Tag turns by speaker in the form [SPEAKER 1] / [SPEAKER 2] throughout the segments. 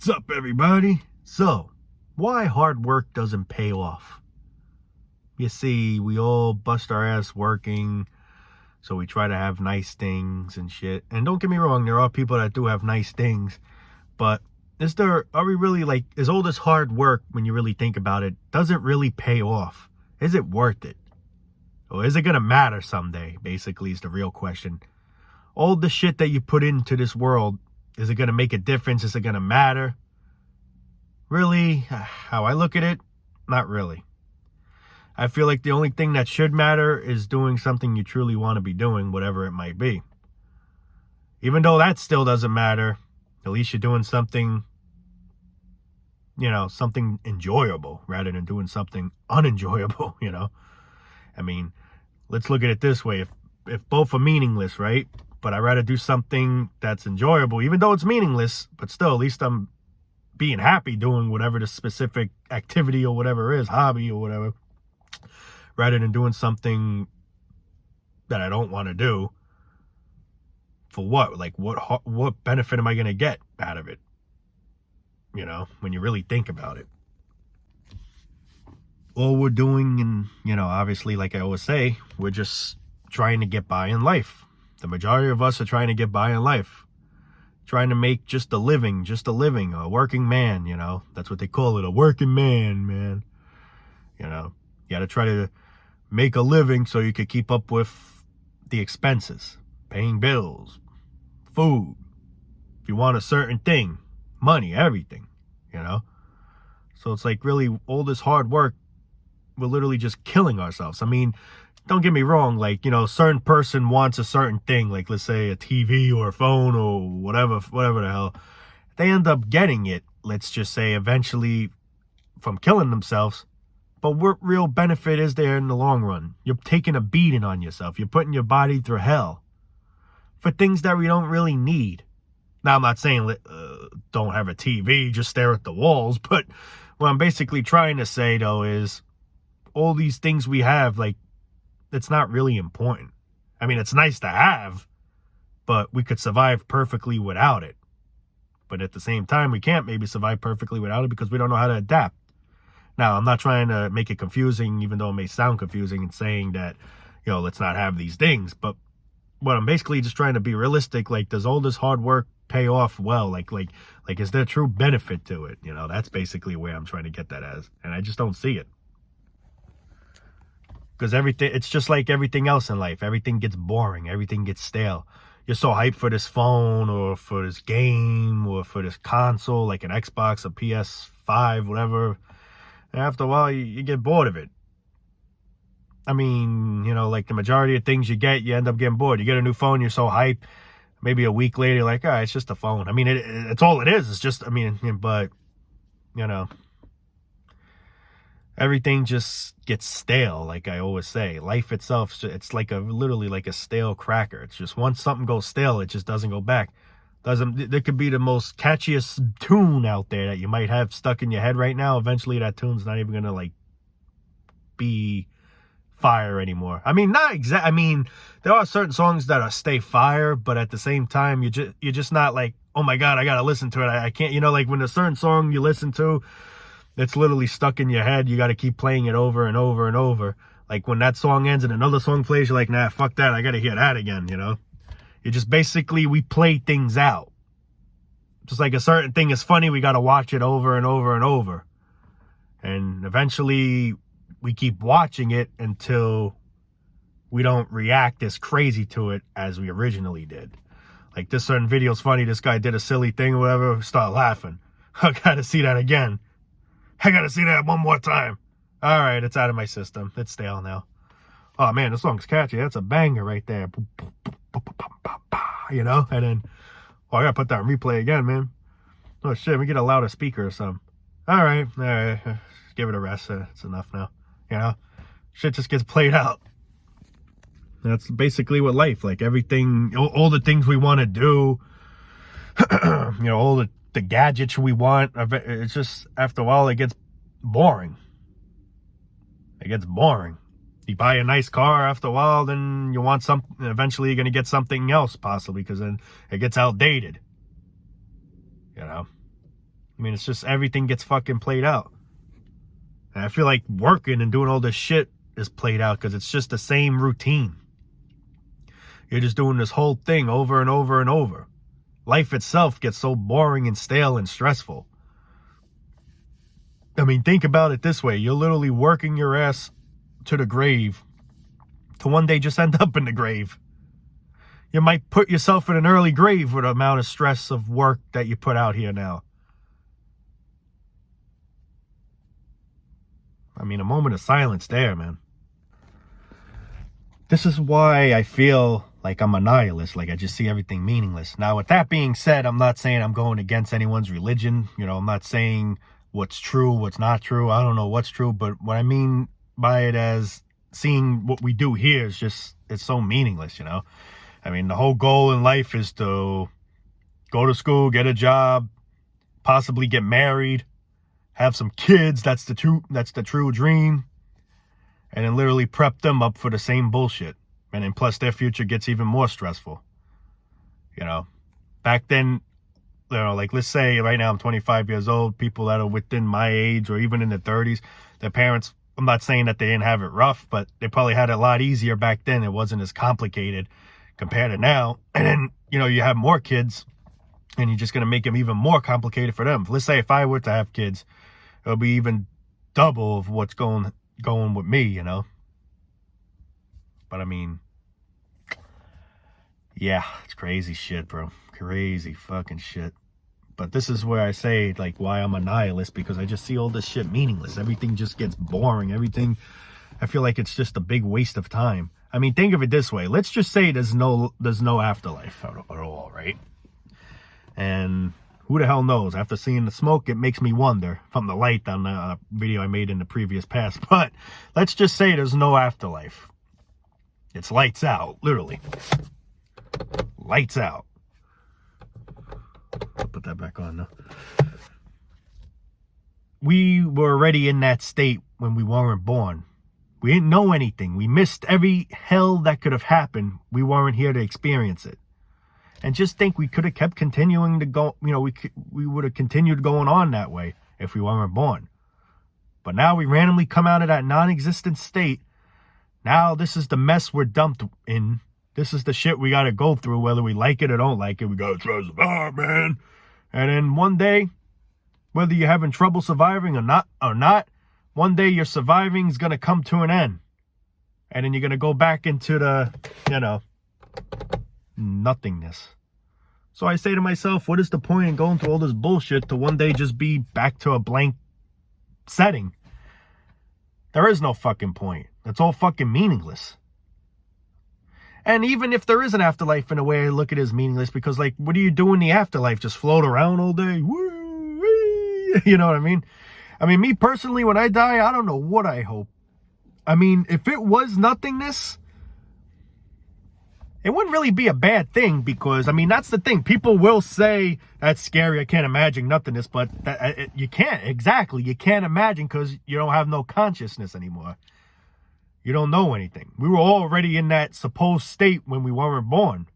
[SPEAKER 1] What's up, everybody? So, why hard work doesn't pay off? You see, we all bust our ass working, so we try to have nice things and shit. And don't get me wrong, there are people that do have nice things, but are we really like, is all this hard work, when you really think about it, does it really pay off? Is it worth it? Or is it gonna matter someday, basically, is the real question. All the shit that you put into this world, is it gonna make a difference? Is it gonna matter? Really, how I look at it, not really. I feel like the only thing that should matter is doing something you truly want to be doing, whatever it might be. Even though that still doesn't matter, at least you're doing something, something enjoyable rather than doing something unenjoyable, I mean, let's look at it this way. If both are meaningless, right? But I'd rather do something that's enjoyable, even though it's meaningless, but still, at least I'm being happy doing whatever the specific activity or whatever is, hobby or whatever, rather than doing something that I don't want to do. For what? Like, what benefit am I going to get out of it? When you really think about it. All we're doing, and, obviously, like I always say, we're just trying to get by in life. The majority of us are trying to get by in life. Trying to make just a living, a working man, That's what they call it, a working man. You got to try to make a living so you could keep up with the expenses, paying bills, food. If you want a certain thing, money, everything, So it's like, really, all this hard work, we're literally just killing ourselves. I mean, don't get me wrong, like, a certain person wants a certain thing, like, let's say a TV or a phone or whatever the hell. They end up getting it, let's just say, eventually from killing themselves. But what real benefit is there in the long run? You're taking a beating on yourself. You're putting your body through hell for things that we don't really need. Now, I'm not saying don't have a TV, just stare at the walls. But what I'm basically trying to say, though, is all these things we have, like, it's not really important. I mean, it's nice to have, but we could survive perfectly without it. But at the same time, we can't maybe survive perfectly without it because we don't know how to adapt. Now, I'm not trying to make it confusing, even though it may sound confusing in saying that, let's not have these things. But what I'm basically just trying to be realistic, like, does all this hard work pay off well? Like, is there true benefit to it? That's basically where I'm trying to get that as. And I just don't see it. Because it's just like everything else in life. Everything gets boring. Everything gets stale. You're so hyped for this phone or for this game or for this console, like an Xbox, a PS5, whatever. And after a while, you get bored of it. I mean, like the majority of things you get, you end up getting bored. You get a new phone, you're so hyped. Maybe a week later, you're like, it's just a phone. I mean, it's all it is. It's just, but, everything just gets stale, like I always say. Life itself, it's like literally like a stale cracker. It's just once something goes stale, it just doesn't go back. There could be the most catchiest tune out there that you might have stuck in your head right now. Eventually, that tune's not even gonna be fire anymore. I mean, not exact. I mean, there are certain songs that stay fire, but at the same time, you're just not like, oh my god, I gotta listen to it. I can't. Like when a certain song you listen to, it's literally stuck in your head. You got to keep playing it over and over and over. Like when that song ends and another song plays, you're like, nah, fuck that. I got to hear that again, You just basically, we play things out. Just like a certain thing is funny, we got to watch it over and over and over. And eventually, we keep watching it until we don't react as crazy to it as we originally did. Like this certain video's funny. This guy did a silly thing or whatever. Start laughing. I got to see that again. I gotta see that one more time. All right, it's out of my system. It's stale now. Oh, man, this song's catchy. That's a banger right there. And then, I gotta put that on replay again, man. Oh, shit, we get a louder speaker or something. All right. Give it a rest. It's enough now. Shit just gets played out. That's basically what life, like everything, all the things we want to do, all the gadgets we want, it's just, after a while, it gets boring. You buy a nice car, after a while, then you want something, eventually you're going to get something else, possibly, because then it gets outdated. I mean, it's just everything gets fucking played out. And I feel like working and doing all this shit is played out because it's just the same routine. You're just doing this whole thing over and over and over. Life itself gets so boring and stale and stressful. I mean, think about it this way. You're literally working your ass to the grave to one day just end up in the grave. You might put yourself in an early grave with the amount of stress of work that you put out here now. I mean, a moment of silence there, man. This is why I feel like I'm a nihilist, like I just see everything meaningless. Now, with that being said, I'm not saying I'm going against anyone's religion. You know, I'm not saying what's true, what's not true. I don't know what's true, but what I mean by it as seeing what we do here is just, it's so meaningless, you know? I mean, the whole goal in life is to go to school, get a job, possibly get married, have some kids. That's the true dream. And then literally prep them up for the same bullshit. And then plus their future gets even more stressful. You know, back then, you know, like let's say right now I'm 25 years old, people that are within my age or even in their 30s, their parents, I'm not saying that they didn't have it rough, but they probably had it a lot easier back then. It wasn't as complicated compared to now. And then, you know, you have more kids and you're just going to make them even more complicated for them. Let's say if I were to have kids, it'll be even double of what's going with me, you know. But I mean, yeah, it's crazy shit, bro. Crazy fucking shit. But this is where I say, like, why I'm a nihilist, because I just see all this shit meaningless. Everything just gets boring. Everything, I feel like it's just a big waste of time. I mean, think of it this way. Let's just say there's no afterlife at all, right? And who the hell knows? After seeing the smoke, it makes me wonder from the light on the video I made in the previous past. But let's just say there's no afterlife. It's lights out, literally. Lights out. I'll put that back on now. We were already in that state when we weren't born. We didn't know anything. We missed every hell that could have happened. We weren't here to experience it. And just think, we could have kept continuing to go, you know, we would have continued going on that way if we weren't born. But now we randomly come out of that non-existent state. Now this is the mess we're dumped in. This is the shit we got to go through, whether we like it or don't like it. We got to try to survive, man. And then one day, whether you're having trouble surviving or not, one day your surviving is going to come to an end. And then you're going to go back into the, you know, nothingness. So I say to myself, what is the point in going through all this bullshit to one day just be back to a blank setting? There is no fucking point. It's all fucking meaningless. And even if there is an afterlife, in a way, I look at it as meaningless, because, like, what do you do in the afterlife? Just float around all day? Woo-wee. You know what I mean? I mean, me personally, when I die, I don't know what I hope. I mean, if it was nothingness, it wouldn't really be a bad thing, because, I mean, that's the thing. People will say, that's scary, I can't imagine nothingness, but you can't, exactly. You can't imagine because you don't have no consciousness anymore. You don't know anything. We were already in that supposed state when we weren't born.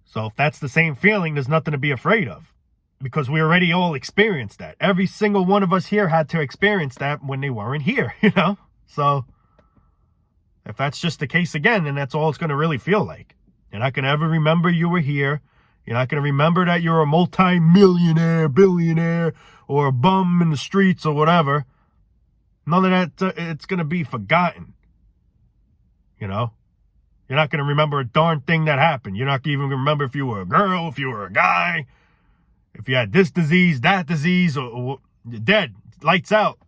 [SPEAKER 1] So if that's the same feeling, there's nothing to be afraid of, because we already all experienced that. Every single one of us here had to experience that when they weren't here, you know? So if that's just the case again, then that's all it's going to really feel like. You're not going to ever remember you were here. You're not going to remember that you're a multi-millionaire, billionaire, or a bum in the streets or whatever. None of that, it's going to be forgotten. You know? You're not going to remember a darn thing that happened. You're not even going to remember if you were a girl, if you were a guy, if you had this disease, that disease, or you're dead. Lights out.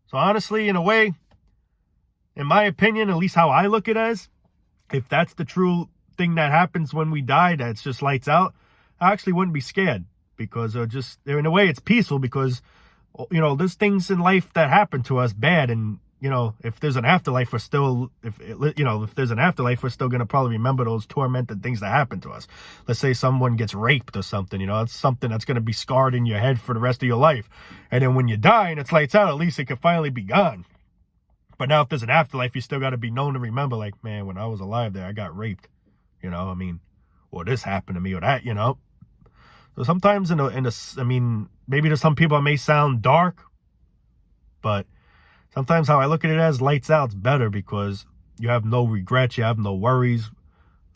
[SPEAKER 1] So honestly, in a way, in my opinion, at least how I look at it as, if that's the true thing that happens when we die, that's just lights out, I actually wouldn't be scared, because in a way it's peaceful, because, you know, there's things in life that happen to us bad, and, you know, if there's an afterlife, if there's an afterlife, we're still going to probably remember those tormented things that happened to us. Let's say someone gets raped or something, you know, it's something that's going to be scarred in your head for the rest of your life. And then when you die and it's lights out, at least it can finally be gone. But now if there's an afterlife, you still got to be known to remember, like, man, when I was alive there, I got raped, you know, I mean, or this happened to me or that, you know. So sometimes I mean, maybe to some people it may sound dark, but sometimes how I look at it as lights out's better, because you have no regrets, you have no worries.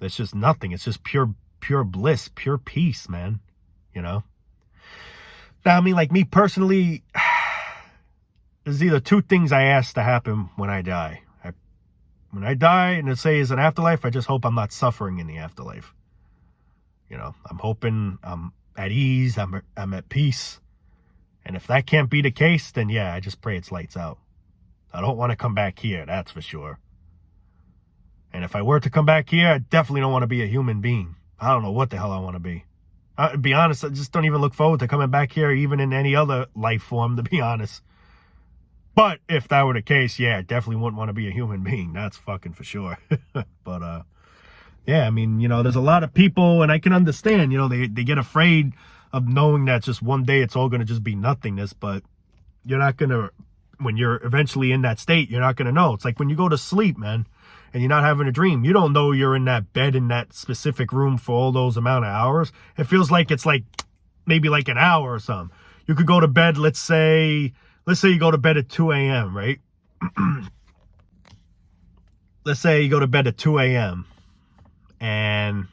[SPEAKER 1] It's just nothing. It's just pure bliss, pure peace, man. You know? Now, I mean, like me personally, there's either two things I ask to happen when I die. When I die, and let's say it's an afterlife, I just hope I'm not suffering in the afterlife. You know, I'm hoping I'm at ease, I'm at peace. And if that can't be the case, then yeah, I just pray it's lights out. I don't want to come back here, that's for sure. And if I were to come back here, I definitely don't want to be a human being. I don't know what the hell I want to be. To be honest, I just don't even look forward to coming back here, even in any other life form, to be honest. But if that were the case, yeah, I definitely wouldn't want to be a human being. That's fucking for sure. But, yeah, I mean, you know, there's a lot of people, and I can understand, you know, they get afraid of knowing that just one day it's all going to just be nothingness. But you're not going to, when you're eventually in that state, you're not going to know. It's like when you go to sleep, man, and you're not having a dream. You don't know you're in that bed in that specific room for all those amount of hours. It feels like it's like maybe like an hour or something. You could go to bed, let's say you go to bed at 2 a.m., right? Let's say you go to bed at 2 a.m. and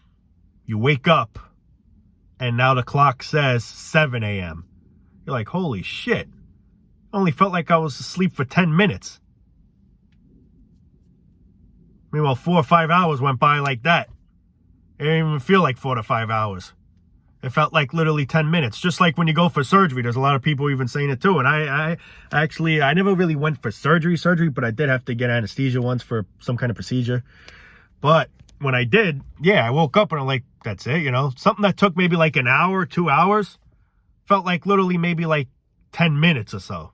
[SPEAKER 1] you wake up and now the clock says 7 a.m. You're like, holy shit. I only felt like I was asleep for 10 minutes. Meanwhile, 4 or 5 hours went by like that. It didn't even feel like 4 to 5 hours. It felt like literally 10 minutes. Just like when you go for surgery, there's a lot of people even saying it too. And I never really went for surgery, but I did have to get anesthesia once for some kind of procedure. But when I did, yeah, I woke up and I'm like, that's it, you know. Something that took maybe like an hour, 2 hours, felt like literally maybe like 10 minutes or so.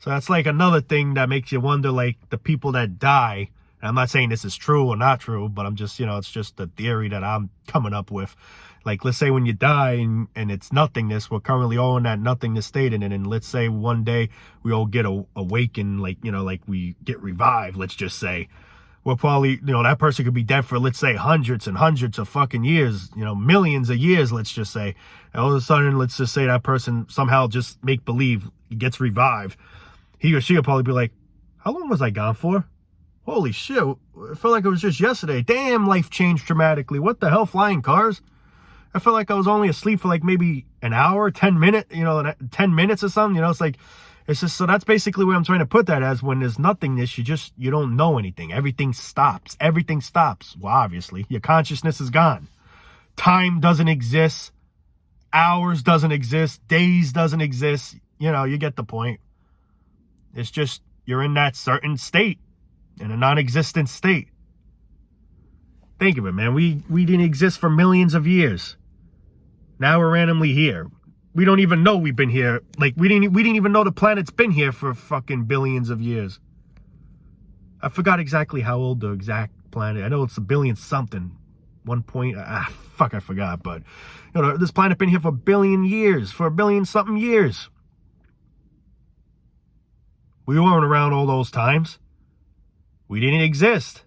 [SPEAKER 1] So that's like another thing that makes you wonder, like the people that die. And I'm not saying this is true or not true, but I'm just, you know, it's just a theory that I'm coming up with. Like, let's say when you die and it's nothingness, we're currently all in that nothingness state. And then let's say one day we all get awakened, like, you know, like we get revived, let's just say. We're probably, you know, that person could be dead for, let's say, hundreds and hundreds of fucking years, you know, millions of years, let's just say. And all of a sudden, let's just say that person somehow just make believe gets revived. He or she will probably be like, how long was I gone for? Holy shit, it felt like it was just yesterday. Damn, life changed dramatically. What the hell, flying cars? I felt like I was only asleep for like maybe an hour, 10 minutes, you know, 10 minutes or something. You know, it's just, so that's basically where I'm trying to put that as. When there's nothingness, you don't know anything. Everything stops. Everything stops. Well, obviously, your consciousness is gone. Time doesn't exist. Hours doesn't exist. Days doesn't exist. You know, you get the point. It's just, you're in that certain state, in a non-existent state. Think of it, man. We didn't exist for millions of years. Now we're randomly here. We don't even know we've been here. Like, we didn't even know the planet's been here for fucking billions of years. I forgot exactly how old the exact planet. I know it's a billion something. I forgot. But, you know, this planet been here for a billion years. For a billion something years. We weren't around all those times. We didn't exist.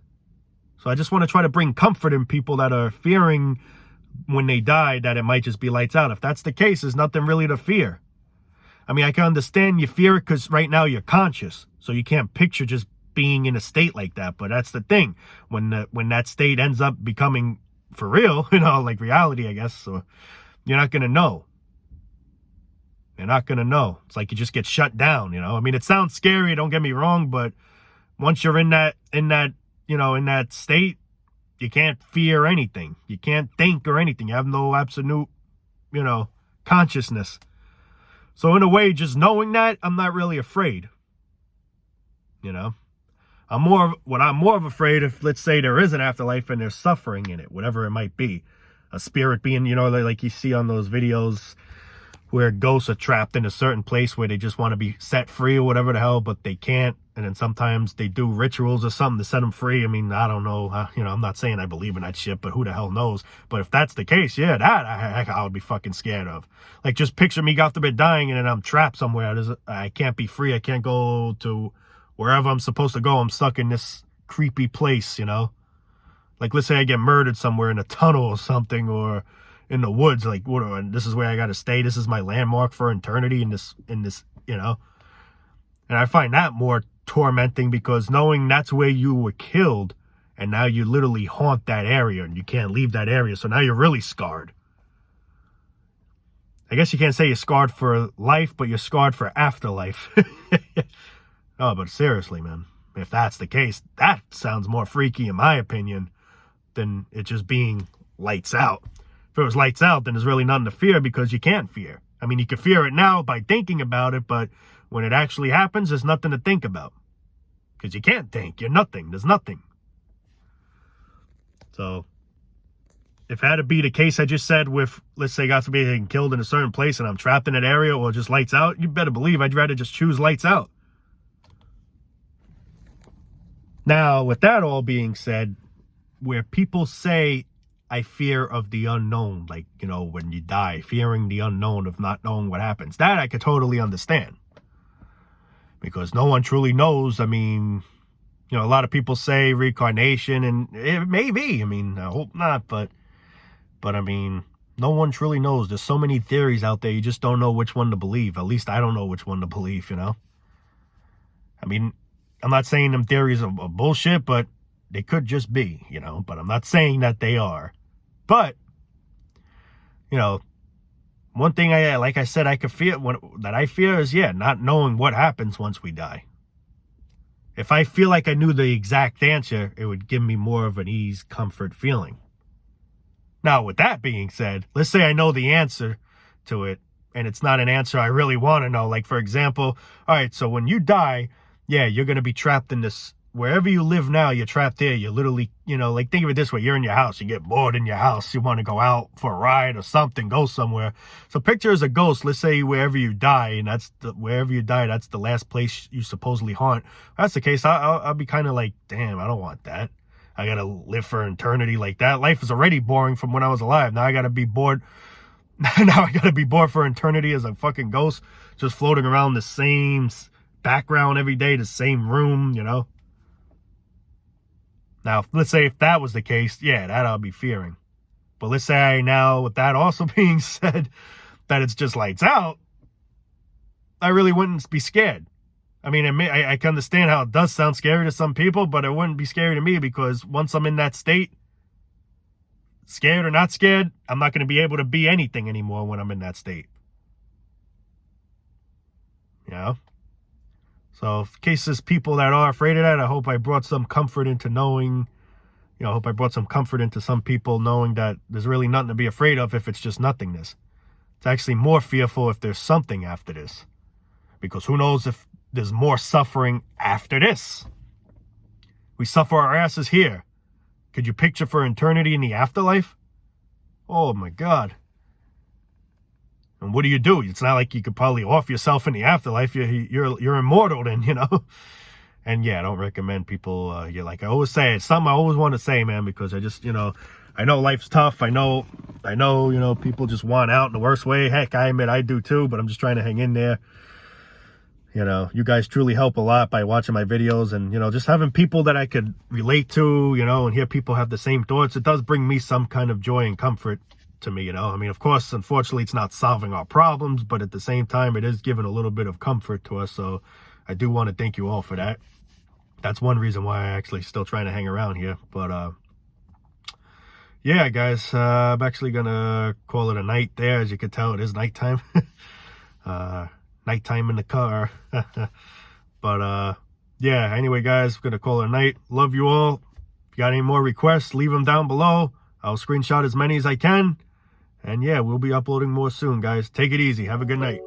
[SPEAKER 1] So I just want to try to bring comfort in people that are fearing when they die that it might just be lights out. If that's the case, there's nothing really to fear. I mean, I can understand you fear it because right now you're conscious. So you can't picture just being in a state like that. But that's the thing. When that state ends up becoming for real, you know, like reality, I guess. So you're not going to know. You're not going to know. It's like you just get shut down, you know. I mean, it sounds scary, don't get me wrong, but once you're in that state, you can't fear anything. You can't think or anything. You have no absolute, you know, consciousness. So in a way, just knowing that, I'm not really afraid. You know, I'm more of afraid if, let's say, there is an afterlife and there's suffering in it, whatever it might be. A spirit being, you know, like you see on those videos where ghosts are trapped in a certain place where they just want to be set free or whatever the hell, but they can't. And then sometimes they do rituals or something to set them free. I mean, I don't know. You know, I'm not saying I believe in that shit, but who the hell knows? But if that's the case, yeah, that I would be fucking scared of. Like, just picture me after bed dying and then I'm trapped somewhere. I can't be free. I can't go to wherever I'm supposed to go. I'm stuck in this creepy place, you know? Like, let's say I get murdered somewhere in a tunnel or something, or, in the woods, like, what, this is where I got to stay. This is my landmark for eternity in this, you know. And I find that more tormenting, because knowing that's where you were killed, and now you literally haunt that area and you can't leave that area. So now you're really scarred. I guess you can't say you're scarred for life, but you're scarred for afterlife. Oh, but seriously, man, if that's the case, that sounds more freaky in my opinion than it just being lights out. If it was lights out, then there's really nothing to fear, because you can't fear. I mean, you can fear it now by thinking about it, but when it actually happens, there's nothing to think about. Because you can't think. You're nothing. There's nothing. So, if it had to be the case I just said with, let's say, God forbid, getting killed in a certain place and I'm trapped in that area, or just lights out, you better believe I'd rather just choose lights out. Now, with that all being said, where people say, I fear of the unknown, like, you know, when you die, fearing the unknown of not knowing what happens, that I could totally understand. Because no one truly knows. I mean, you know, a lot of people say reincarnation, and it may be. I mean, I hope not, but I mean, no one truly knows. There's so many theories out there, you just don't know which one to believe. At least I don't know which one to believe, you know? I mean, I'm not saying them theories are bullshit, but they could just be, you know? But I'm not saying that they are. But, you know, one thing like I said, I could fear, that I fear is, yeah, not knowing what happens once we die. If I feel like I knew the exact answer, it would give me more of an ease, comfort feeling. Now, with that being said, let's say I know the answer to it, and it's not an answer I really want to know. Like, for example, all right, so when you die, yeah, you're going to be trapped in this, wherever you live now, you're trapped there. You're literally, you know, like, think of it this way. You're in your house. You get bored in your house. You want to go out for a ride or something, go somewhere. So picture as a ghost, let's say wherever you die, and wherever you die, that's the last place you supposedly haunt. If that's the case, I'll be kind of like, damn, I don't want that. I got to live for eternity like that. Life is already boring from when I was alive. Now I got to be bored. Now I got to be bored for eternity as a fucking ghost, just floating around the same background every day, the same room, you know? Now, let's say if that was the case, yeah, that I'll be fearing. But let's say now, with that also being said, that it's just lights out, I really wouldn't be scared. I mean, I can understand how it does sound scary to some people, but it wouldn't be scary to me, because once I'm in that state, scared or not scared, I'm not going to be able to be anything anymore when I'm in that state. You know? So, in case there's people that are afraid of that, I hope I brought some comfort into knowing, you know, I hope I brought some comfort into some people knowing that there's really nothing to be afraid of if it's just nothingness. It's actually more fearful if there's something after this. Because who knows if there's more suffering after this. We suffer our asses here. Could you picture for eternity in the afterlife? Oh my God. And what do you do? It's not like you could probably off yourself in the afterlife. You're immortal then, you know? And yeah, I don't recommend people, like I always say, it's something I always want to say, man, because I just, you know, I know life's tough. I know, you know, people just want out in the worst way. Heck, I admit I do too, but I'm just trying to hang in there. You know, you guys truly help a lot by watching my videos, and, you know, just having people that I could relate to, you know, and hear people have the same thoughts. It does bring me some kind of joy and comfort to me, you know. I mean, of course, unfortunately, it's not solving our problems, but at the same time, it is giving a little bit of comfort to us. So I do want to thank you all for that. That's one reason why I actually still trying to hang around here. But yeah, guys, I'm actually gonna call it a night there. As you can tell, it is nighttime. Nighttime in the car. But yeah, anyway, guys, we're gonna call it a night. Love you all. If you got any more requests, leave them down below. I'll screenshot as many as I can. And yeah, we'll be uploading more soon, guys. Take it easy. Have a good night.